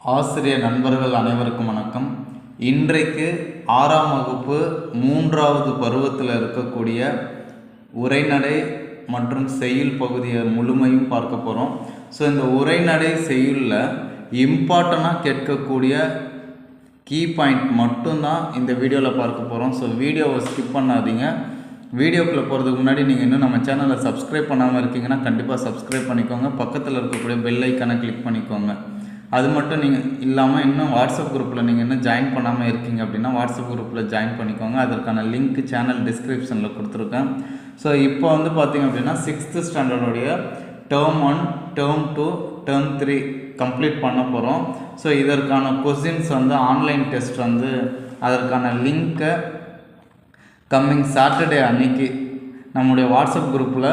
ஆசிரியர் நண்பர்கள் அனைவருக்கும் வணக்கம். இன்றைக்கு 6ஆம் வகுப்பு 3வது பருவத்தில் இருக்கக்கூடிய உரைநடை மற்றும் செய்யுள் பகுதியை முழுமையும் பார்க்க போகிறோம். ஸோ இந்த உரைநடை செய்யுளில் இம்பார்ட்டண்ட்டாக கேட்கக்கூடிய கீ பாயிண்ட் மட்டும்தான் இந்த வீடியோவில் பார்க்க போகிறோம். ஸோ வீடியோவை ஸ்கிப் பண்ணாதீங்க. வீடியோக்குள்ளே போகிறதுக்கு முன்னாடி நீங்கள் இன்னும் நம்ம சேனலை சப்ஸ்கிரைப் பண்ணாமல் இருக்கீங்கன்னா கண்டிப்பாக சப்ஸ்கிரைப் பண்ணிக்கோங்க. பக்கத்தில் இருக்கக்கூடிய பெல் ஐக்கானை கிளிக் பண்ணிக்கோங்க. அது மட்டும் நீங்கள் இல்லாமல் இன்னும் வாட்ஸ்அப் குரூப்பில் நீங்கள் இன்னும் ஜாயின் பண்ணாமல் இருக்கீங்க அப்படின்னா வாட்ஸ்அப் குரூப்பில் ஜாயின் பண்ணிக்கோங்க. அதற்கான லிங்க் சேனல் டிஸ்கிரிப்ஷனில் கொடுத்துருக்கேன். ஸோ இப்போ வந்து பார்த்திங்க அப்படின்னா 6th ஸ்டாண்டர்டுடைய டேர்ம் 1, டேர்ம் 2, டேர்ம் 3 கம்ப்ளீட் பண்ண போகிறோம். ஸோ இதற்கான கொஸ்டின்ஸ் வந்து ஆன்லைன் டெஸ்ட் வந்து அதற்கான லிங்க்கை கம்மிங் சாட்டர்டே அன்னைக்கு நம்முடைய வாட்ஸ்அப் குரூப்பில்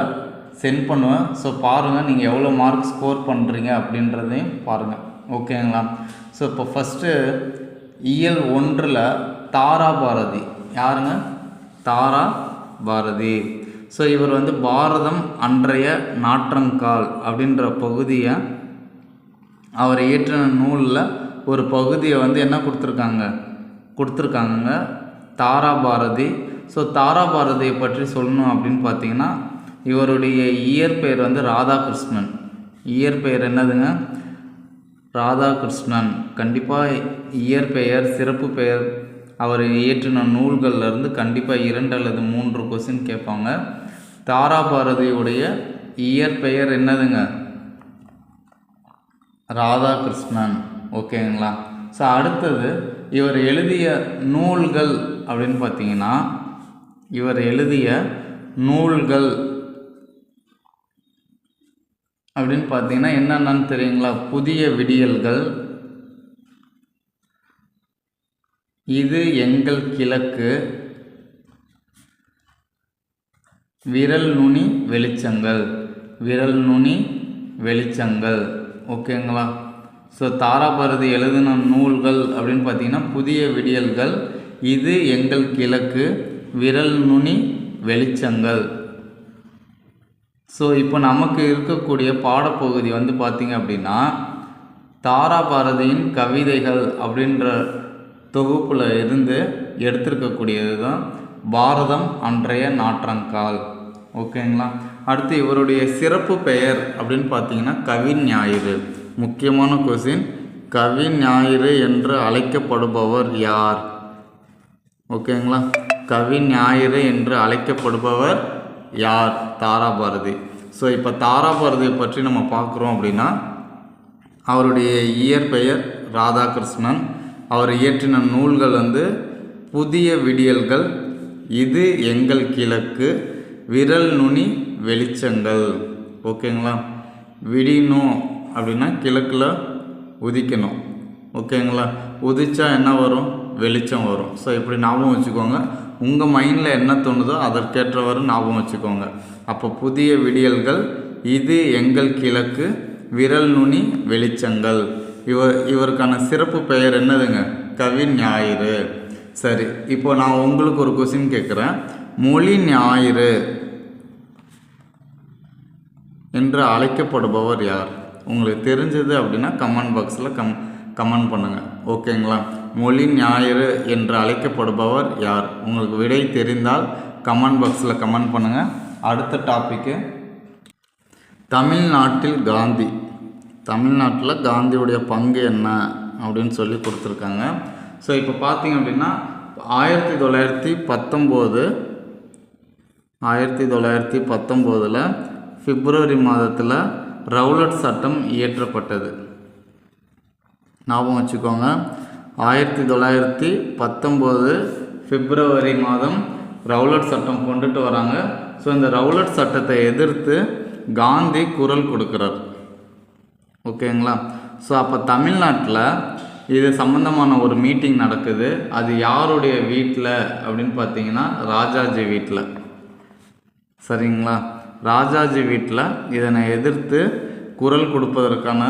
சென்ட் பண்ணுவேன். ஸோ பாருங்கள் நீங்கள் எவ்வளோ மார்க் ஸ்கோர் பண்ணுறீங்க அப்படின்றதையும் பாருங்கள். ஓகேங்களா? ஸோ இப்போ ஃபஸ்ட்டு இயல் 1ல் தாரா பாரதி யாருங்க? தாரா பாரதி. ஸோ இவர் வந்து பாரதம் அன்றைய நாற்றங்கால் அப்படின்ற பகுதியை அவர் இயற்றின நூலில் ஒரு பகுதியை வந்து என்ன கொடுத்துருக்காங்க தாரா பாரதி. ஸோ தாரா பாரதியை பற்றி சொல்லணும் அப்படின்னு பார்த்தீங்கன்னா இவருடைய இயற்பெயர் வந்து ராதாகிருஷ்ணன். இயற்பெயர் என்னதுங்க? ராதாகிருஷ்ணன். கண்டிப்பாக இயற்பெயர் சிறப்பு பெயர் அவர் இயற்றின நூல்கள்லேருந்து கண்டிப்பாக 2 அல்லது 3 கொஸ்டின் கேட்பாங்க. தாரா பாரதியுடைய இயற்பெயர் என்னதுங்க? ராதாகிருஷ்ணன். ஓகேங்களா? ஸோ அடுத்தது இவர் எழுதிய நூல்கள் அப்படின்னு பார்த்தீங்கன்னா இவர் எழுதிய நூல்கள் அப்படின்னு பார்த்தீங்கன்னா என்னென்னு தெரியுங்களா? புதிய விடியல்கள், இது எங்கள் கிழக்கு, விரல் நுனி வெளிச்சங்கள், விரல் நுனி வெளிச்சங்கள். ஓகேங்களா? ஸோ தாரா பாரதி எழுதின நூல்கள் அப்படின்னு பார்த்தீங்கன்னா புதிய விடியல்கள், இது எங்கள் கிழக்கு, விரல் நுனி வெளிச்சங்கள். ஸோ இப்போ நமக்கு இருக்கக்கூடிய பாடப்பகுதி வந்து பார்த்திங்க அப்படின்னா தாரா பாரதியின் கவிதைகள் அப்படின்ற தொகுப்பில் இருந்து எடுத்திருக்கக்கூடியது தான் பாரதம் அன்றைய நாற்றங்கால். ஓகேங்களா? அடுத்து இவருடைய சிறப்பு பெயர் அப்படின்னு பார்த்தீங்கன்னா கவி ஞாயிறு. முக்கியமான கொஸ்டின், கவி ஞாயிறு என்று அழைக்கப்படுபவர் யார்? ஓகேங்களா? கவி ஞாயிறு என்று அழைக்கப்படுபவர் யார்? தாரா பாரதி. ஸோ இப்போ தாரா பாரதியை பற்றி நம்ம பார்க்குறோம் அப்படின்னா அவருடைய இயற்பெயர் ராதாகிருஷ்ணன். அவர் இயற்றின நூல்கள் வந்து புதிய விடியல்கள், இது எங்கள் கிழக்கு, விரல் நுனி வெளிச்சங்கள். ஓகேங்களா? விடியணும் அப்படின்னா கிழக்கில் உதிக்கணும். ஓகேங்களா? உதிச்சா என்ன வரும்? வெளிச்சம் வரும். ஸோ இப்படி ஞாபகம் வச்சுக்கோங்க. உங்கள் மைண்டில் என்ன தோணுதோ அதற்கேற்றவாறு ஞாபகம் வச்சுக்கோங்க. அப்போ புதிய விடியல்கள், இது எங்கள் கிழக்கு, விரல் நுனி வெளிச்சங்கள். இவருக்கான சிறப்பு பெயர் என்னதுங்க? கவி ஞாயிறு. சரி, இப்போ நான் உங்களுக்கு ஒரு கொஸ்டின் கேட்குறேன். மொழி ஞாயிறு என்று அழைக்கப்படுபவர் யார்? உங்களுக்கு தெரிஞ்சது அப்படின்னா கமெண்ட் பாக்ஸில் கமெண்ட் பண்ணுங்கள். ஓகேங்களா? மொழி ஞாயிறு என்று அழைக்கப்படுபவர் யார்? உங்களுக்கு விடை தெரிந்தால் கமெண்ட் பாக்ஸில் கமெண்ட் பண்ணுங்கள். அடுத்த டாப்பிக்கு தமிழ்நாட்டில் காந்தி. தமிழ்நாட்டில் காந்தியுடைய பங்கு என்ன அப்படின்னு சொல்லி கொடுத்துருக்காங்க. ஸோ இப்போ பார்த்தீங்க அப்படின்னா 1919 பிப்ரவரி மாதத்தில் ரவுலட் சட்டம் இயற்றப்பட்டது. ஞாபகம் வச்சுக்கோங்க. 1919 பிப்ரவரி மாதம் ரவுலட் சட்டம் கொண்டுட்டு வராங்க. ஸோ இந்த ரவுலட் சட்டத்தை எதிர்த்து காந்தி குரல் கொடுக்குறார். ஓகேங்களா? ஸோ அப்போ தமிழ்நாட்டில் இது சம்மந்தமான ஒரு மீட்டிங் நடக்குது. அது யாருடைய வீட்டில் அப்படின்னு பார்த்தீங்கன்னா ராஜாஜி வீட்டில். சரிங்களா? ராஜாஜி வீட்டில் இதனை எதிர்த்து குரல் கொடுப்பதற்கான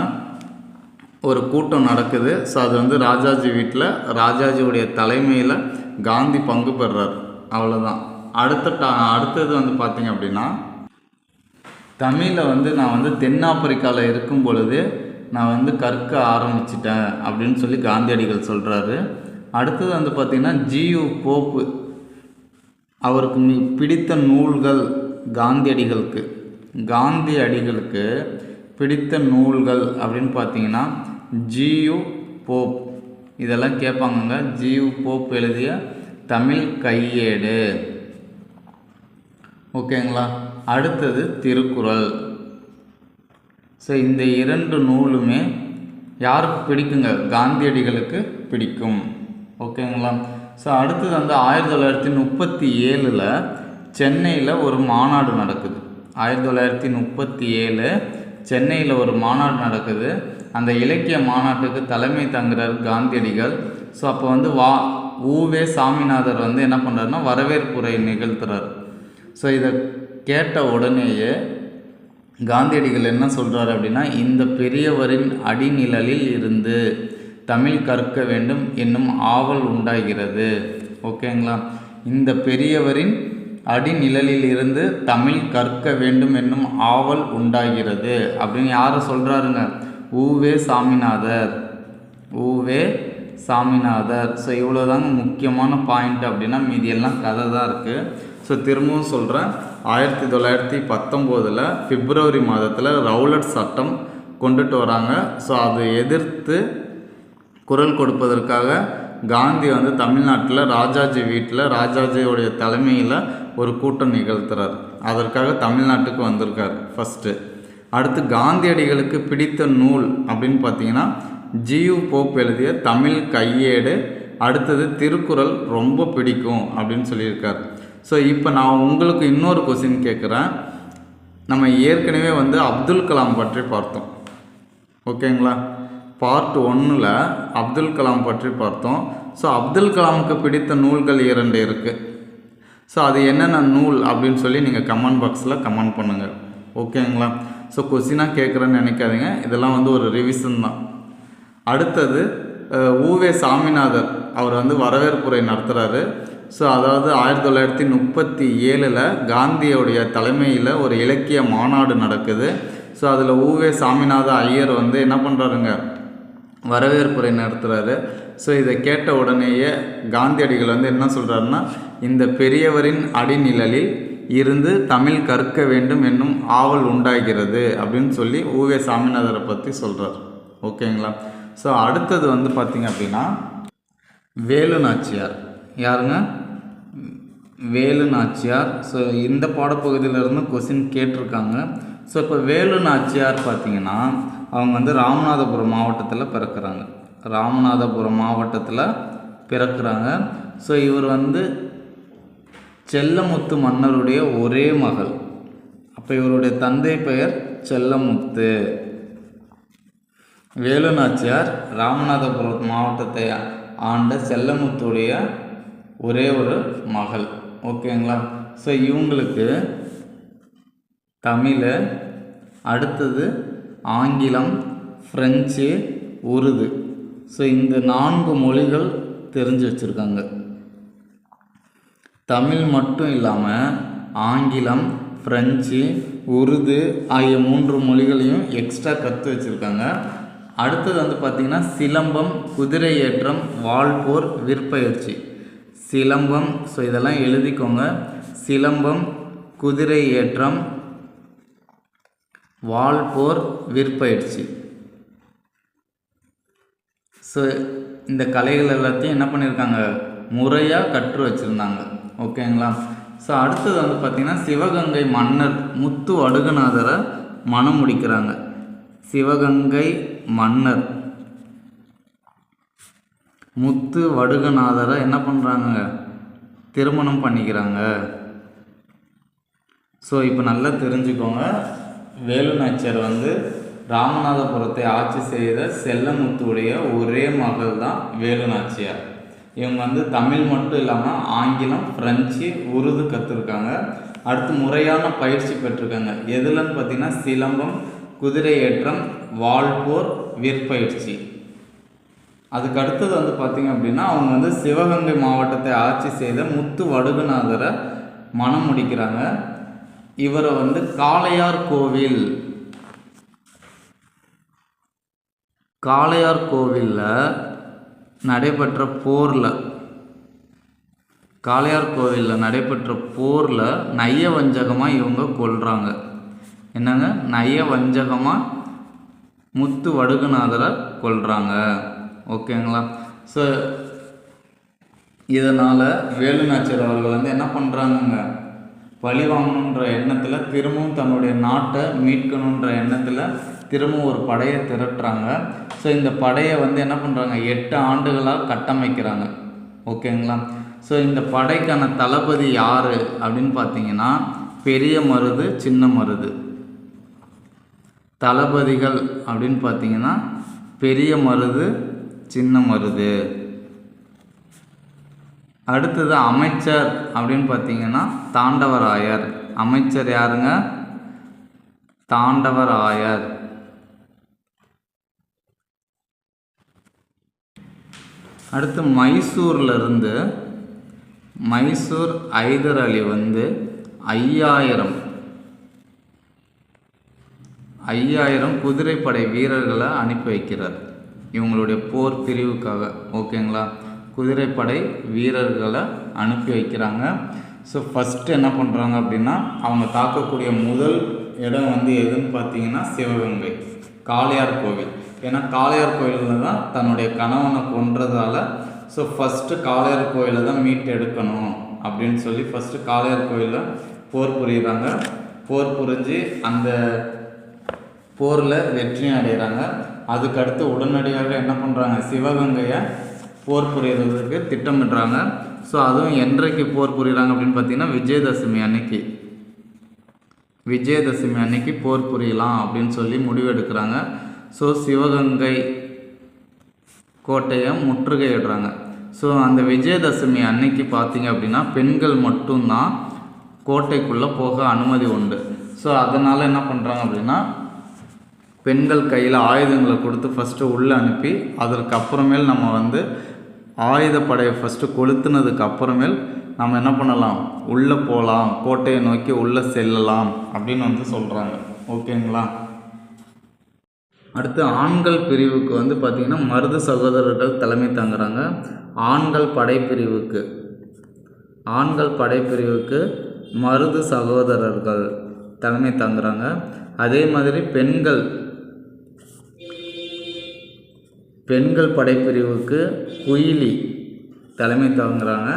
ஒரு கூட்டம் நடக்குது. ஸோ அது வந்து ராஜாஜி வீட்டில் ராஜாஜியுடைய தலைமையில் காந்தி பங்கு பெறுறார். அவ்வளோதான். அடுத்தது வந்து பார்த்திங்க அப்படின்னா தமிழில் வந்து நான் வந்து தென்னாப்பிரிக்காவில் இருக்கும் பொழுது நான் வந்து கற்க ஆரம்பிச்சிட்டேன் அப்படின்னு சொல்லி காந்தியடிகள் சொல்கிறாரு. அடுத்தது வந்து பார்த்திங்கன்னா ஜியு போப்பு, அவருக்கு பிடித்த நூல்கள் காந்தியடிகளுக்கு பிடித்த நூல்கள் அப்படின்னு பார்த்தீங்கன்னா ஜியு போப், இதெல்லாம் கேட்பாங்கங்க. ஜியு போப் எழுதிய தமிழ் கையேடு, ஓகேங்களா. அடுத்தது திருக்குறள். ஸோ இந்த 2 நூலுமே யாருக்கு பிடிக்குங்க? காந்தியடிகளுக்கு பிடிக்கும், ஓகேங்களா. ஸோ அடுத்தது வந்து 1937 சென்னையில் ஒரு மாநாடு நடக்குது. 1937 சென்னையில் ஒரு மாநாடு நடக்குது. அந்த இலக்கிய மாநாட்டுக்கு தலைமை தங்குறார் காந்தியடிகள். ஸோ அப்போ வந்து உவே சாமிநாதர் வந்து என்ன பண்ணுறாருன்னா வரவேற்புரை நிகழ்த்துறார். ஸோ இதை கேட்ட உடனேயே காந்தியடிகள் என்ன சொல்கிறார் அப்படின்னா, இந்த பெரியவரின் அடிநிழலில் இருந்து தமிழ் கற்க வேண்டும் என்னும் ஆவல் உண்டாகிறது, ஓகேங்களா. இந்த பெரியவரின் அடிநிழலில் இருந்து தமிழ் கற்க வேண்டும் என்னும் ஆவல் உண்டாகிறது அப்படின்னு யாரை சொல்கிறாருங்க? உவே சாமிநாதர். ஸோ இவ்வளோதாங்க முக்கியமான பாயிண்ட். அப்படின்னா மீதியெல்லாம் கதை தான் இருக்குது. ஸோ திரும்பவும் சொல்கிறேன், 1919 பிப்ரவரி மாதத்தில் ரவுலட் சட்டம் கொண்டுட்டு வராங்க. ஸோ அதை எதிர்த்து குரல் கொடுப்பதற்காக காந்தி வந்து தமிழ்நாட்டில் ராஜாஜி வீட்டில் ராஜாஜியோடைய தலைமையில் ஒரு கூட்டம் நிகழ்த்துறார். அதற்காக தமிழ்நாட்டுக்கு வந்திருக்கார் ஃபஸ்ட்டு. அடுத்து காந்தியடிகளுக்கு பிடித்த நூல் அப்படின்னு பார்த்தீங்கன்னா ஜியு போப் எழுதிய தமிழ் கையேடு, அடுத்தது திருக்குறள் ரொம்ப பிடிக்கும் அப்படின்னு சொல்லியிருக்கார். ஸோ இப்போ நான் உங்களுக்கு இன்னொரு கொஸ்டின் கேட்குறேன். நம்ம ஏற்கனவே வந்து அப்துல் கலாம் பற்றி பார்த்தோம், ஓகேங்களா. பார்ட் 1 அப்துல் கலாம் பற்றி பார்த்தோம். ஸோ அப்துல் கலாமுக்கு பிடித்த நூல்கள் 2 இருக்குது. ஸோ அது என்னென்ன நூல் அப்படின்னு சொல்லி நீங்கள் கமெண்ட் பாக்ஸில் கமெண்ட் பண்ணுங்கள், ஓகேங்களா. ஸோ கொஸ்டினாக கேட்குறேன்னு நினைக்காதீங்க, இதெல்லாம் வந்து ஒரு ரிவிஷன் தான். அடுத்தது உவே சாமிநாதர் அவர் வந்து வரவேற்புரை நடத்துகிறாரு. ஸோ அதாவது 1937 காந்தியோடைய தலைமையில் ஒரு இலக்கிய மாநாடு நடக்குது. ஸோ அதில் உவே சாமிநாத ஐயர் வந்து என்ன பண்ணுறாருங்க, வரவேற்புரை நடத்துகிறாரு. ஸோ இதை கேட்ட உடனேயே காந்தியடிகள் வந்து என்ன சொல்கிறாருன்னா, இந்த பெரியவரின் அடிநிழலில் இருந்து தமிழ் கற்க வேண்டும் என்னும் ஆவல் உண்டாகிறது அப்படின்னு சொல்லி உவே சாமிநாதரை பற்றி சொல்கிறார், ஓகேங்களா. ஸோ அடுத்தது வந்து பார்த்திங்க அப்படின்னா வேலு நாச்சியார். யாருங்க? வேலு நாச்சியார். ஸோ இந்த பாடப்பகுதியிலேருந்து கொஸ்டின் கேட்டிருக்காங்க. ஸோ இப்போ வேலு நாச்சியார் பார்த்திங்கன்னா அவங்க வந்து ராமநாதபுரம் மாவட்டத்தில் பிறக்கிறாங்க. ஸோ இவர் வந்து செல்லமுத்து மன்னருடைய ஒரே மகள். அப்போ இவருடைய தந்தை பெயர் செல்லமுத்து. வேலு நாச்சியார் ராமநாதபுரம் மாவட்டத்தை ஆண்ட செல்லமுத்துடைய ஒரே ஒரு மகள், ஓகேங்களா. ஸோ இவங்களுக்கு தமிழ், அடுத்தது ஆங்கிலம், ஃப்ரெஞ்சு, உருது, ஸோ இந்த 4 மொழிகள் தெரிஞ்சு வச்சுருக்காங்க. தமிழ் மட்டும் இல்லாமல் ஆங்கிலம், ஃப்ரெஞ்சு, உருது ஆகிய 3 மொழிகளையும் எக்ஸ்ட்ரா கற்று வச்சுருக்காங்க. அடுத்தது வந்து பார்த்திங்கன்னா சிலம்பம், குதிரை ஏற்றம், வாள்போர், விற்பயிற்சி. சிலம்பம், ஸோ இதெல்லாம் எழுதிக்கோங்க. சிலம்பம், குதிரை ஏற்றம், வாள்போர், விற்பயிற்சி. ஸோ இந்த கலைகள் எல்லாத்தையும் என்ன பண்ணியிருக்காங்க, முறையாக கற்று வச்சுருந்தாங்க, ஓகேங்களா. ஸோ அடுத்தது வந்து பார்த்திங்கன்னா சிவகங்கை மன்னர் முத்து வடுகநாதரை மணம் முடிக்கிறாங்க. சிவகங்கை மன்னர் முத்து வடுகநாதரை என்ன பண்ணுறாங்க, திருமணம் பண்ணிக்கிறாங்க. ஸோ இப்போ நல்லா தெரிஞ்சுக்கோங்க, வேலு நாச்சியார் வந்து ராமநாதபுரத்தை ஆட்சி செய்த செல்லமுத்துடைய ஒரே மகள் தான் வேலு நாச்சியார். இவங்க வந்து தமிழ் மட்டும் இல்லாமல் ஆங்கிலம், ஃப்ரெஞ்சு, உருது கற்றுருக்காங்க. அடுத்து முறையான பயிற்சி பெற்றிருக்காங்க. எதுலன்னு பார்த்தீங்கன்னா சிலம்பம், குதிரை ஏற்றம், வாள்போர், விற்பயிற்சி. அதுக்கு அடுத்தது வந்து பார்த்திங்க அப்படின்னா அவங்க வந்து சிவகங்கை மாவட்டத்தை ஆட்சி செய்த முத்து வடுகநாதரை மணம் முடிக்கிறாங்க. இவரை வந்து காளையார் கோவில் காளையார் கோவிலில் நடைபெற்ற போரில் நயவஞ்சகமாக இவங்க கொல்றாங்க. என்னங்க, நயவஞ்சகமாக முத்து வடுகநாதரை கொல்றாங்க. ஓகேங்களா? ஸோ இதனால் வேலுநாச்சியார் அவர்கள் வந்து என்ன பண்ணுறாங்கங்க, பழி வாங்கணுன்ற எண்ணத்தில் திரும்பவும் தன்னுடைய நாட்டை மீட்கணுன்ற எண்ணத்தில் திரும்பவும் ஒரு படையை திரட்டுறாங்க. ஸோ இந்த படையை வந்து என்ன பண்ணுறாங்க, 8 ஆண்டுகளாக கட்டமைக்கிறாங்க. ஓகேங்களா? ஸோ இந்த படைக்கான தளபதி யார் அப்படின்னு பார்த்தீங்கன்னா பெரிய மருது, சின்ன மருது. தளபதிகள் அப்படின்னு பார்த்தீங்கன்னா பெரிய மருது, சின்ன மருது. அடுத்தது அமைச்சர் அப்படின்னு பார்த்தீங்கன்னா தாண்டவராயர். அமைச்சர் யாருங்க, தாண்டவராயர். அடுத்து மைசூர் ஐதர் அலி வந்து 5000 குதிரைப்படை வீரர்களை அனுப்பி வைக்கிறார் இவங்களுடைய போர் பிரிவுக்காக. ஓகேங்களா? குதிரைப்படை வீரர்களை அனுப்பி வைக்கிறாங்க. ஸோ ஃபஸ்ட்டு என்ன பண்ணுறாங்க அப்படின்னா, அவங்க தாக்கக்கூடிய முதல் இடம் வந்து எதுன்னு பார்த்தீங்கன்னா சிவகங்கை, காளையார் கோவில். ஏன்னா காளையார் கோயிலில் தான் தன்னுடைய கணவனை கொன்றதால் ஸோ ஃபஸ்ட்டு காளையார் கோயிலை தான் மீட்டு எடுக்கணும் அப்படின்னு சொல்லி ஃபஸ்ட்டு காளையார் கோயிலில் போர் புரியுறாங்க. போர் புரிஞ்சு அந்த போரில் வெற்றி அடைகிறாங்க. அதுக்கடுத்து உடனடியாக என்ன பண்ணுறாங்க, சிவகங்கையை போர் புரிகிறதுக்கு திட்டமிடுறாங்க. ஸோ அதுவும் என்றைக்கு போர் புரிகிறாங்க அப்படின்னு பார்த்தீங்கன்னா விஜயதசமி அன்னைக்கு போர் புரியலாம் அப்படின்னு சொல்லி முடிவெடுக்கிறாங்க. ஸோ சிவகங்கை கோட்டையை முற்றுகையிடுறாங்க. ஸோ அந்த விஜயதசமி அன்னைக்கு பார்த்தீங்க அப்படின்னா பெண்கள் மட்டும்தான் கோட்டைக்குள்ளே போக அனுமதி உண்டு. ஸோ அதனால் என்ன பண்ணுறாங்க அப்படின்னா, பெண்கள் கையில் ஆயுதங்களை கொடுத்து ஃபஸ்ட்டு உள்ளே அனுப்பி அதற்கப்புறமேல் நம்ம வந்து ஆயுதப்படையை ஃபஸ்ட்டு கொளுத்துனதுக்கு அப்புறமேல் நம்ம என்ன பண்ணலாம், உள்ளே போகலாம், கோட்டையை நோக்கி உள்ளே செல்லலாம் அப்படின்னு வந்து சொல்கிறாங்க. ஓகேங்களா? அடுத்து ஆண்கள் பிரிவுக்கு வந்து பார்த்திங்கன்னா மருது சகோதரர்கள் தலைமை தாங்குறாங்க. ஆண்கள் படைப்பிரிவுக்கு மருது சகோதரர்கள் தலைமை தாங்குறாங்க. அதே மாதிரி பெண்கள் படைப்பிரிவுக்கு குயிலி தலைமை தாங்குறாங்க.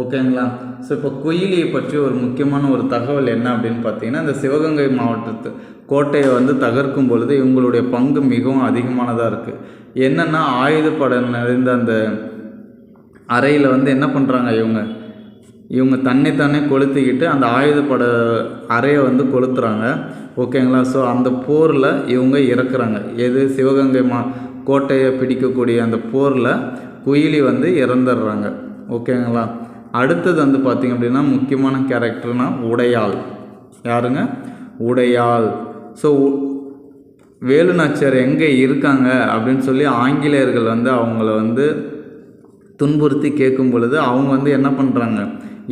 ஓகேங்களா? ஸோ இப்போ குயிலியை பற்றி ஒரு முக்கியமான ஒரு தகவல் என்ன அப்படின்னு பார்த்தீங்கன்னா, இந்த சிவகங்கை மாவட்டத்து கோட்டையை வந்து தகர்க்கும் பொழுது இவங்களுடைய பங்கு மிகவும் அதிகமானதாக இருக்குது. என்னென்னா, ஆயுதப்படை நிறைந்த அந்த அறையில் வந்து என்ன பண்ணுறாங்க, இவங்க தன்னைத்தானே கொளுத்திக்கிட்டு அந்த ஆயுதப்படை அறையை வந்து கொளுத்துறாங்க. ஓகேங்களா? ஸோ அந்த போரில் இவங்க இறக்குறாங்க. சிவகங்கை கோட்டையை பிடிக்கக்கூடிய அந்த போரில் குயிலி வந்து இறந்துடுறாங்க. ஓகேங்களா? அடுத்தது வந்து பார்த்திங்க அப்படின்னா முக்கியமான கேரக்டர்னா உடையாள். யாருங்க? உடையாள். ஸோ வேலுநாச்சியார் எங்கே இருக்காங்க அப்படின்னு சொல்லி ஆங்கிலேயர்கள் வந்து அவங்கள வந்து துன்புறுத்தி கேட்கும் பொழுது அவங்க வந்து என்ன பண்ணுறாங்க,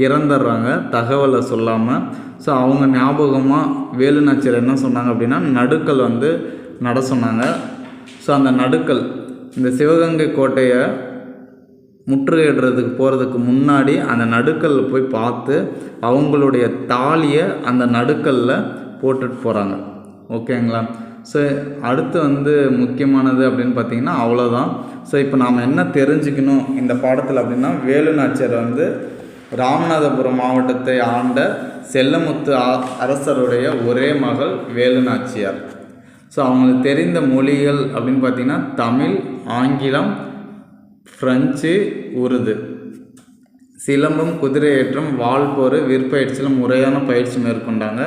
இறந்துடுறாங்க தகவலை சொல்லாமல். ஸோ அவங்க ஞாபகமாக வேலுநாச்சியார் என்ன சொன்னாங்க அப்படின்னா நடுக்கல் வந்து நட சொன்னாங்க. ஸோ அந்த நடுக்கல் இந்த சிவகங்கை கோட்டையை முற்றுகையிடுறதுக்கு போகிறதுக்கு முன்னாடி அந்த நடுக்கல்ல போய் பார்த்து அவங்களுடைய தாலியை அந்த நடுக்கல்லில் போட்டுட்டு போகிறாங்க. ஓகேங்களா? ஸோ அடுத்து வந்து முக்கியமானது அப்படின்னு பார்த்திங்கன்னா அவ்வளோதான். ஸோ இப்போ நாம் என்ன தெரிஞ்சுக்கணும் இந்த பாடத்தில் அப்படின்னா, வேலுநாச்சியார் வந்து ராமநாதபுரம் மாவட்டத்தை ஆண்ட செல்லமுத்து அரசருடைய ஒரே மகள் வேலுநாச்சியார். ஸோ அவங்களுக்கு தெரிந்த மொழிகள் அப்படின்னு பார்த்திங்கன்னா தமிழ், ஆங்கிலம், ஃப்ரெஞ்சு, உருது. சிலம்பம், குதிரையேற்றம், வாள்போர், விற்பயிற்சியில் முறையான பயிற்சி மேற்கொண்டாங்க.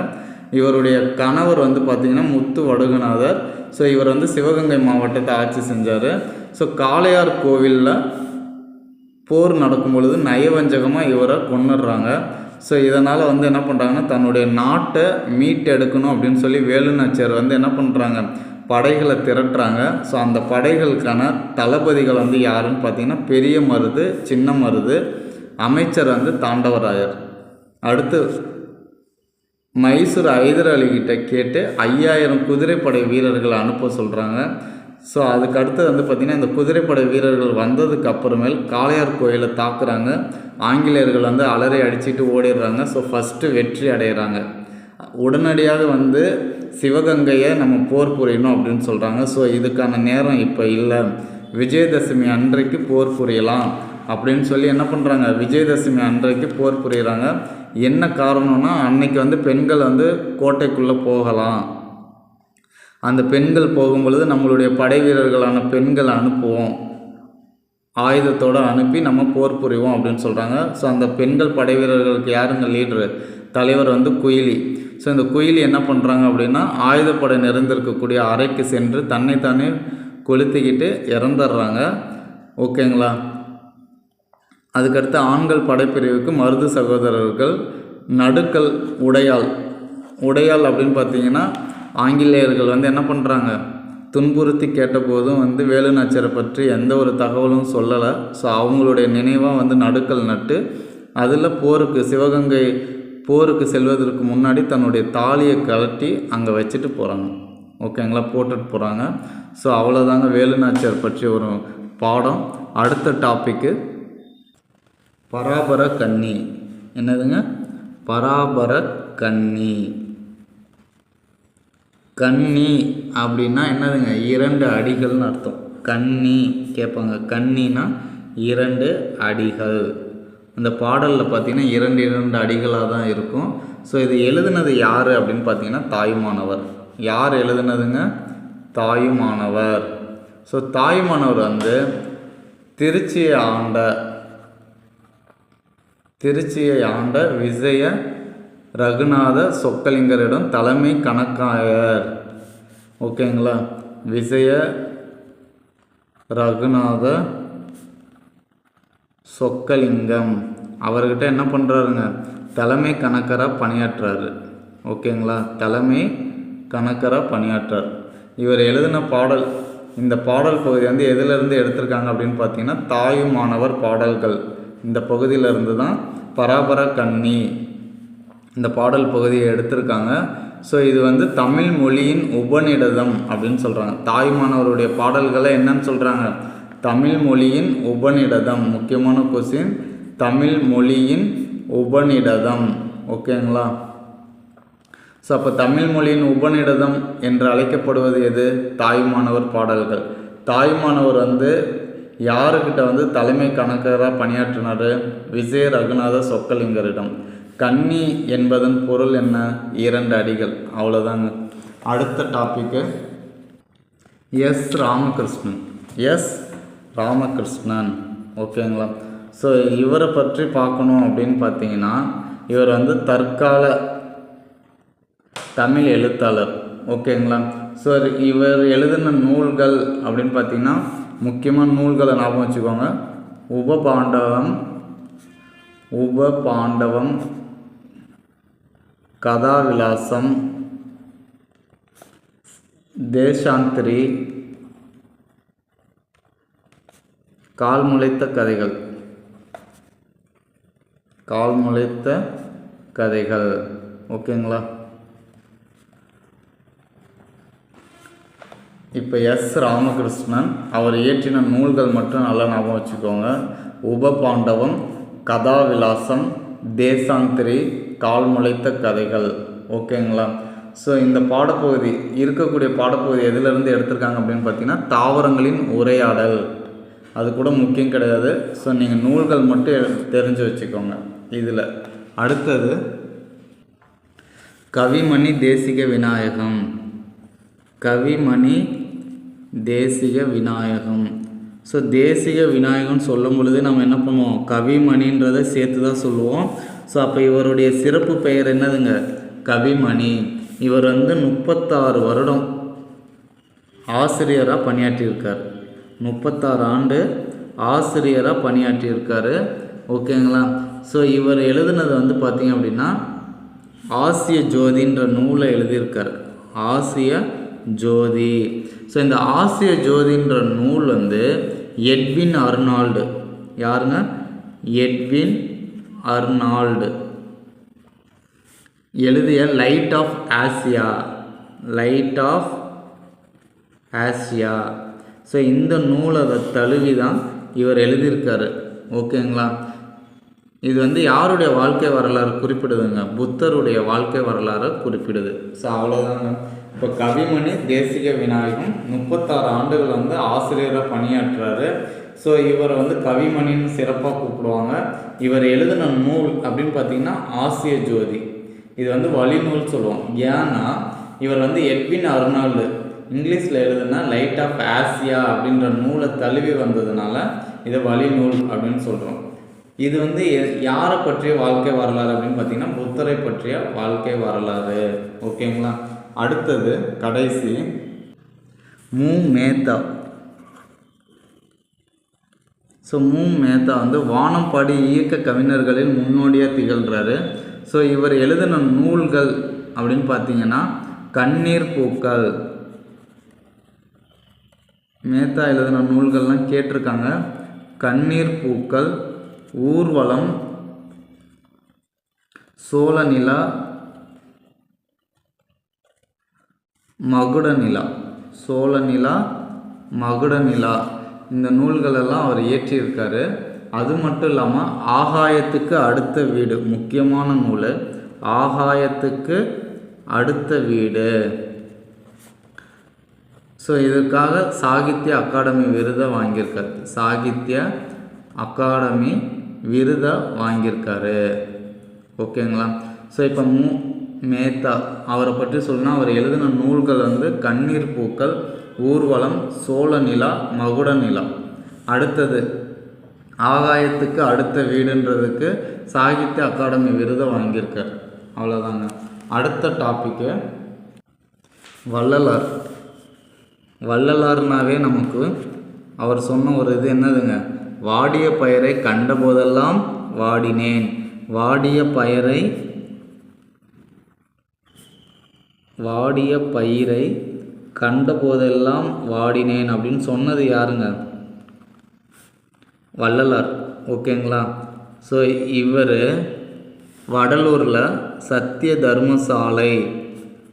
இவருடைய கணவர் வந்து பார்த்திங்கன்னா முத்து வடுகநாதர். ஸோ இவர் வந்து சிவகங்கை மாவட்டத்தை ஆட்சி செஞ்சார். ஸோ காளையார் கோவிலில் போர் நடக்கும் பொழுது நயவஞ்சகமாக இவரை கொன்னுடுறாங்க. ஸோ இதனால் வந்து என்ன பண்ணுறாங்கன்னா, தன்னுடைய நாட்டை மீட்டெடுக்கணும் அப்படின்னு சொல்லி வேலுநாச்சியார் வந்து என்ன பண்ணுறாங்க, படைகளை திரட்டுறாங்க. ஸோ அந்த படைகளுக்கான தளபதிகள் வந்து யாருன்னு பார்த்தீங்கன்னா பெரிய மருது, சின்ன மருது. அமைச்சர் வந்து தாண்டவராயர். அடுத்து மைசூர் ஐதர் அலிகிட்ட கேட்டு 5000 குதிரைப்படை வீரர்களை அனுப்ப சொல்கிறாங்க. ஸோ அதுக்கு அடுத்து வந்து பார்த்திங்கன்னா இந்த குதிரைப்படை வீரர்கள் வந்ததுக்கு அப்புறமேல் காளையார் கோயிலை தாக்குறாங்க. ஆங்கிலேயர்கள் வந்து அலறி அடிச்சுட்டு ஓடிடுறாங்க. ஸோ ஃபஸ்ட்டு வெற்றி அடைகிறாங்க. உடனடியாக வந்து சிவகங்கையை நம்ம போர் புரியணும் அப்படின்னு சொல்கிறாங்க. ஸோ இதுக்கான நேரம் இப்போ இல்லை, விஜயதசமி அன்றைக்கு போர் புரியலாம் அப்படின்னு சொல்லி என்ன பண்ணுறாங்க, விஜயதசமி அன்றைக்கு போர் புரிகிறாங்க. என்ன காரணம்னா அன்னைக்கு வந்து பெண்கள் வந்து கோட்டைக்குள்ளே போகலாம். அந்த பெண்கள் போகும்பொழுது நம்மளுடைய படை வீரர்களான பெண்களை அனுப்புவோம், ஆயுதத்தோடு அனுப்பி நம்ம போர் புரிவோம் அப்படின்னு சொல்கிறாங்க. ஸோ அந்த பெண்கள் படை வீரர்களுக்கு யாருங்க லீடரு, தலைவர் வந்து குயிலி. ஸோ இந்த குயிலி என்ன பண்ணுறாங்க அப்படின்னா ஆயுதப்படை நிறைந்திருக்கக்கூடிய அறைக்கு சென்று தன்னைத்தானே கொளுத்திக்கிட்டு இறந்துடுறாங்க. ஓகேங்களா. அதுக்கடுத்து ஆண்கள் படைப்பிரிவுக்கு மருது சகோதரர்கள் நடுக்கல் உடையாள் அப்படின்னு பார்த்தீங்கன்னா ஆங்கிலேயர்கள் வந்து என்ன பண்ணுறாங்க, துன்புறுத்தி கேட்டபோதும் வந்து வேலுநாச்சியாரை பற்றி எந்த ஒரு தகவலும் சொல்லலை. ஸோ அவங்களுடைய நினைவாக வந்து நடுக்கல் நட்டு அதில் சிவகங்கை போருக்கு செல்வதற்கு முன்னாடி தன்னுடைய தாலியை கழட்டி அங்கே வச்சுட்டு போகிறாங்க. ஓகேங்களா, போட்டுட்டு போகிறாங்க. ஸோ அவ்வளோதாங்க வேலுநாச்சியார் பற்றி ஒரு பாடம். அடுத்த டாப்பிக்கு பராபர கன்னி. என்னதுங்க, பராபர கன்னி. கன்னி அப்படின்னா என்னதுங்க, 2 அடிகள்னு அர்த்தம். கன்னி கேட்பாங்க, கன்னினா 2 அடிகள். இந்த பாடலில் பார்த்திங்கன்னா 2 அடிகளாக தான் இருக்கும். ஸோ இது எழுதுனது யார் அப்படின்னு பார்த்தீங்கன்னா தாயுமானவர். யார் எழுதுனதுங்க, தாயுமானவர். ஸோ தாயுமானவர் வந்து திருச்சியை ஆண்ட விஜய ரகுநாத சொக்கலிங்கரிடம் தலைமை கணக்காயர். ஓகேங்களா, விஜய ரகுநாத சொக்கலிங்கம் அவர்கிட்ட என்ன பண்ணுறாருங்க, தலைமை கணக்கராக பணியாற்றுறாரு. ஓகேங்களா, தலைமை கணக்கராக பணியாற்றார். இவர் எழுதின பாடல், இந்த பாடல் பகுதி வந்து எதிலிருந்து எடுத்திருக்காங்க அப்படின்னு பார்த்தீங்கன்னா தாயுமானவர் பாடல்கள். இந்த பகுதியிலிருந்து தான் பராபர கன்னி இந்த பாடல் பகுதியை எடுத்திருக்காங்க. ஸோ இது வந்து தமிழ் மொழியின் உபநிடதம் அப்படின்னு சொல்கிறாங்க. தாயுமானவருடைய பாடல்களை என்னன்னு சொல்கிறாங்க, தமிழ் மொழியின் உபநிடதம். முக்கியமான கொஸ்டின், தமிழ் மொழியின் உபநிடதம். ஓகேங்களா. ஸோ அப்போ தமிழ் மொழியின் உபநிடதம் என்று அழைக்கப்படுவது எது, தாயுமானவர் பாடல்கள். தாயுமானவர் வந்து யாருக்கிட்ட வந்து தலைமை கணக்கராக பணியாற்றினார், விஜய ரகுநாத சொக்கலிங்கரிடம். கன்னி என்பதன் பொருள் என்ன, 2 அடிகள். அவ்வளோதாங்க. அடுத்த டாப்பிக்கு ராமகிருஷ்ணன். ஓகேங்களா. ஸோ இவரை பற்றி பார்க்கணும் அப்படின்னு பார்த்தீங்கன்னா இவர் வந்து தற்கால தமிழ் எழுத்தாளர். ஓகேங்களா. ஸோ இவர் எழுதின நூல்கள் அப்படின்னு பார்த்தீங்கன்னா முக்கியமான நூல்களை ஞாபகம் வச்சுக்கோங்க. உபபாண்டவம், கதாவிலாசம், தேசாந்திரி, கால்முளைத்த கதைகள். ஓகேங்களா. இப்போ ராமகிருஷ்ணன் அவர் இயற்றின நூல்கள் மட்டும் நல்லா ஞாபகம் வச்சுக்கோங்க. உபபாண்டவம், கதாவிலாசம், தேசாந்திரி, கால்முளைத்த கதைகள். ஓகேங்களா. ஸோ இந்த பாடப்பகுதி இருக்கக்கூடிய பாடப்பகுதி எதிலிருந்து எடுத்திருக்காங்க அப்படின்னு பார்த்தீங்கன்னா தாவரங்களின் உரையாடல். அது கூட முக்கியம் கிடையாது. ஸோ நீங்கள் நூல்கள் மட்டும் தெரிஞ்சு வச்சுக்கோங்க. இதில் அடுத்தது கவிமணி தேசிக விநாயகம். ஸோ தேசிக விநாயகம்னு சொல்லும் பொழுது நம்ம என்ன பண்ணுவோம், கவிமணின்றதை சேர்த்து தான் சொல்லுவோம். ஸோ அப்போ இவருடைய சிறப்பு பெயர் என்னதுங்க, கவிமணி. இவர் வந்து 36 வருடம் ஆசிரியராக பணியாற்றியிருக்கார். 36 ஆண்டு ஆசிரியராக பணியாற்றியிருக்காரு. ஓகேங்களா. ஸோ இவர் எழுதுனது வந்து பார்த்திங்க அப்படின்னா ஆசிய ஜோதின்ற நூலை எழுதியிருக்கார். ஆசிய ஜோதி. ஸோ இந்த ஆசிய ஜோதின்ற நூல் வந்து எட்வின் அர்னால்டு. யாருங்க, எட்வின் அர்னால்டு எழுதிய லைட் ஆஃப் ஆசியா ஸோ இந்த நூலை தழுவி தான் இவர் எழுதியிருக்காரு. ஓகேங்களா? இது வந்து யாருடைய வாழ்க்கை வரலாறு குறிப்பிடுதுங்க? புத்தருடைய வாழ்க்கை வரலாறு குறிப்பிடுது. ஸோ அவ்வளோதாங்க. இப்போ கவிமணி தேசிக விநாயகம் 36 ஆண்டுகள் வந்து ஆசிரியராக பணியாற்றுறாரு. ஸோ இவரை வந்து கவிமணின்னு சிறப்பாக கூப்பிடுவாங்க. இவர் எழுதின நூல் அப்படின்னு பார்த்தீங்கன்னா ஆசிய ஜோதி. இது வந்து வழிநூல் சொல்லுவோம். ஏன்னா இவர் வந்து எட்வின் அர்னால்டு இங்கிலீஷில் எழுதுனா லைட் ஆஃப் ஆசியா அப்படின்ற நூலை தழுவி வந்ததுனால இதை வழிநூல் அப்படின்னு சொல்கிறோம். இது வந்து யாரை பற்றிய வாழ்க்கை வரலாறு அப்படின்னு பார்த்தீங்கன்னா புத்தரை பற்றிய வாழ்க்கை வரலாறு. ஓகேங்களா? அடுத்தது கடைசி மு மேத்தா. ஸோ மு மேத்தா வந்து வானம்பாடி இயக்க கவிஞர்களில் முன்னோடியாக திகழ்கிறாரு. ஸோ இவர் எழுதின நூல்கள் அப்படின்னு பார்த்தீங்கன்னா கண்ணீர் பூக்கள். மேத்தா எழுதின நூல்கள்லாம் கேட்டிருக்காங்க. கண்ணீர் பூக்கள், ஊர்வலம், சோழநிலா, மகுடநிலா. சோழநிலா, மகுடநிலா இந்த நூல்களெல்லாம் அவர் இயற்றியிருக்காரு. அது மட்டும் இல்லாமல் ஆகாயத்துக்கு அடுத்த வீடு முக்கியமான நூல். ஆகாயத்துக்கு அடுத்த வீடு. ஸோ இதற்காக சாகித்ய அகாடமி விருதை வாங்கியிருக்காரு. சாகித்ய அகாடமி விருதை வாங்கியிருக்காரு. ஓகேங்களா? ஸோ இப்போ மு மேத்தா அவரை பற்றி சொல்லணும்னா அவர் எழுதின நூல்கள் வந்து கண்ணீர் பூக்கள், ஊர்வலம், சோழநிலா, மகுடநிலா. அடுத்தது ஆகாயத்துக்கு அடுத்த வீடுன்றதுக்கு சாகித்ய அகாடமி விருதை வாங்கியிருக்கார். அவ்வளோதாங்க. அடுத்த டாப்பிக்கு வள்ளலார். வள்ளலார்னாவே நமக்கு அவர் சொன்ன ஒரு இது என்னதுங்க? வாடிய பயிரை கண்டபோதெல்லாம் வாடினேன். வாடிய பயிரை கண்டபோதெல்லாம் வாடினேன் அப்படின்னு சொன்னது யாருங்க? வள்ளலார். ஓகேங்களா? ஸோ இவர் வடலூரில் சத்திய தர்மசாலை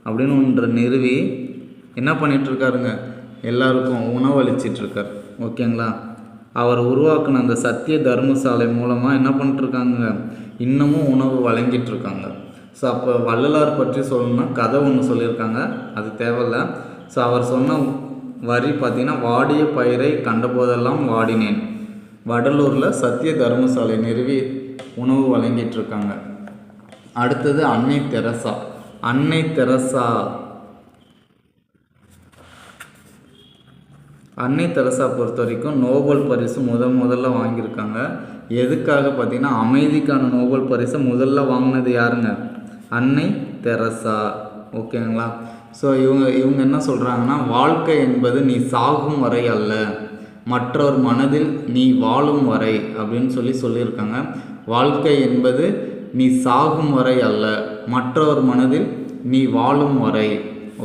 அப்படின்னு ஒன்று நிறுவி என்ன பண்ணிகிட்ருக்காருங்க? எல்லாருக்கும் உணவு அளிச்சிட்ருக்கார். ஓகேங்களா? அவர் உருவாக்குன அந்த சத்திய தர்மசாலை மூலமாக என்ன பண்ணிட்டுருக்காங்க? இன்னமும் உணவு வழங்கிட்டுருக்காங்க. ஸோ அப்போ வள்ளலார் பற்றி சொல்லணும்னா கதை ஒன்று சொல்லியிருக்காங்க, அது தேவையில்லை. ஸோ அவர் சொன்ன வரி பார்த்திங்கன்னா வாடிய பயிரை கண்டபோதெல்லாம் வாடினேன். வடலூரில் சத்திய தர்மசாலை நிறுவி உணவு வழங்கிட்டுருக்காங்க. அடுத்தது அன்னை தெரசா. அன்னை தெரசா பொறுத்த வரைக்கும் நோபல் பரிசு முதல்ல வாங்கியிருக்காங்க. எதுக்காக பார்த்தீங்கன்னா அமைதிக்கான நோபல் பரிசை முதல்ல வாங்கினது யாருங்க? அன்னை தெரசா. ஓகேங்களா? ஸோ இவங்க என்ன சொல்கிறாங்கன்னா வாழ்க்கை என்பது நீ சாகும் வரை அல்ல, மற்றொரு மனதில் நீ வாழும் வரை அப்படின்னு சொல்லியிருக்காங்க. வாழ்க்கை என்பது நீ சாகும் வரை அல்ல, மற்றொரு மனதில் நீ வாழும் வரை.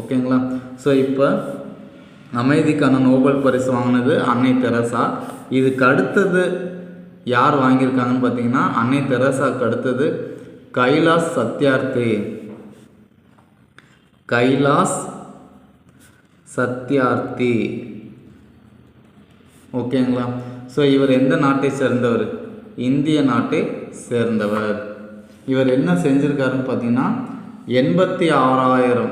ஓகேங்களா? ஸோ இப்போ அமைதிக்கான நோபல் பரிசு வாங்கினது அன்னை தெரசா. இதுக்கு அடுத்தது யார் வாங்கியிருக்காங்கன்னு பார்த்தீங்கன்னா அன்னை தெரசாவுக்கு அடுத்தது கைலாஷ் சத்யார்த்தி. ஓகேங்களா? ஸோ இவர் எந்த நாட்டை சேர்ந்தவர்? இந்திய நாட்டை சேர்ந்தவர். இவர் என்ன செஞ்சுருக்காருன்னு பார்த்தீங்கன்னா 86,000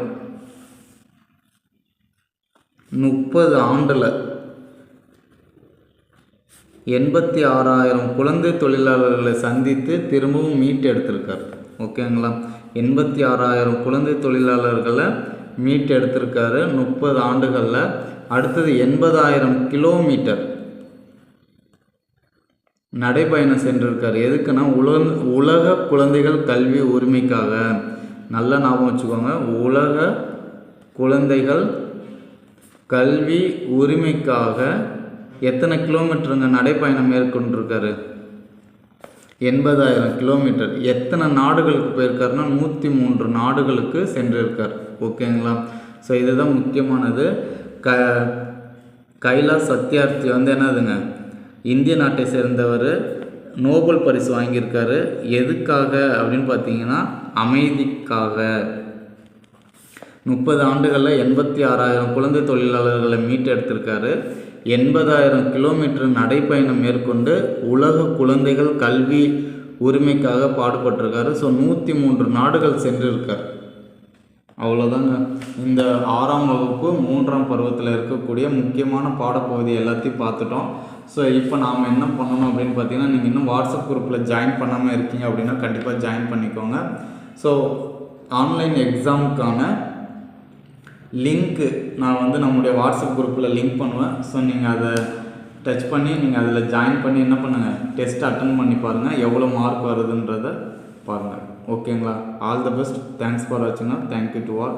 30 ஆண்டில் 86,000 குழந்தை தொழிலாளர்களை சந்தித்து திரும்பவும் மீட்டு எடுத்திருக்கார். ஓகேங்களா? 86,000 குழந்தை தொழிலாளர்களை மீட்டு எடுத்திருக்காரு 30 ஆண்டுகளில். அடுத்தது 80,000 கிலோமீட்டர் நடைபயணம் சென்றிருக்கார். எதுக்குன்னா உலக குழந்தைகள் கல்வி உரிமைக்காக. நல்லா ஞாபகம் வச்சுக்கோங்க, உலக குழந்தைகள் கல்வி உரிமைக்காக எத்தனை கிலோமீட்டருங்க நடைப்பயணம் மேற்கொண்டிருக்காரு? 80,000 கிலோமீட்டர். எத்தனை நாடுகளுக்கு போயிருக்காருன்னா 103 நாடுகளுக்கு சென்றிருக்கார். ஓகேங்களா? ஸோ இதுதான் முக்கியமானது. கைலாஷ் சத்யார்த்தி வந்து என்னதுங்க, இந்திய நாட்டை சேர்ந்தவர். நோபல் பரிசு வாங்கியிருக்காரு. எதுக்காக அப்படின்னு பார்த்தீங்கன்னா அமைதிக்காக. 30 ஆண்டுகளில் 86,000 குழந்தை தொழிலாளர்களை மீட்டு எடுத்திருக்காரு. 80,000 கிலோமீட்டர் நடைப்பயணம் மேற்கொண்டு உலக குழந்தைகள் கல்வி உரிமைக்காக பாடுபட்டிருக்காரு. ஸோ 103 நாடுகள் சென்றிருக்கார். அவ்வளோதாங்க. இந்த 6ஆம் வகுப்பு 3ஆம் பருவத்தில் இருக்கக்கூடிய முக்கியமான பாடப்பகுதி எல்லாத்தையும் பார்த்துட்டோம். ஸோ இப்போ நாம் என்ன பண்ணணும் அப்படின்னு பார்த்தீங்கன்னா, நீங்கள் இன்னும் வாட்ஸ்அப் குரூப்பில் ஜாயின் பண்ணாமல் இருக்கீங்க அப்படின்னா கண்டிப்பாக ஜாயின் பண்ணிக்கோங்க. ஸோ ஆன்லைன் எக்ஸாமுக்கான லிங்க்கு நான் நம்முடைய வாட்ஸ்அப் குரூப்பில் லிங்க் பண்ணுவேன். ஸோ நீங்கள் அதை டச் பண்ணி நீங்கள் அதில் ஜாயின் பண்ணி என்ன பண்ணுங்கள், டெஸ்ட் அட்டன் பண்ணி பாருங்கள், எவ்வளோ மார்க் வருதுன்றதை பாருங்கள். ஓகேங்களா? All the best. Thanks for வாட்சிங். Thank you to all.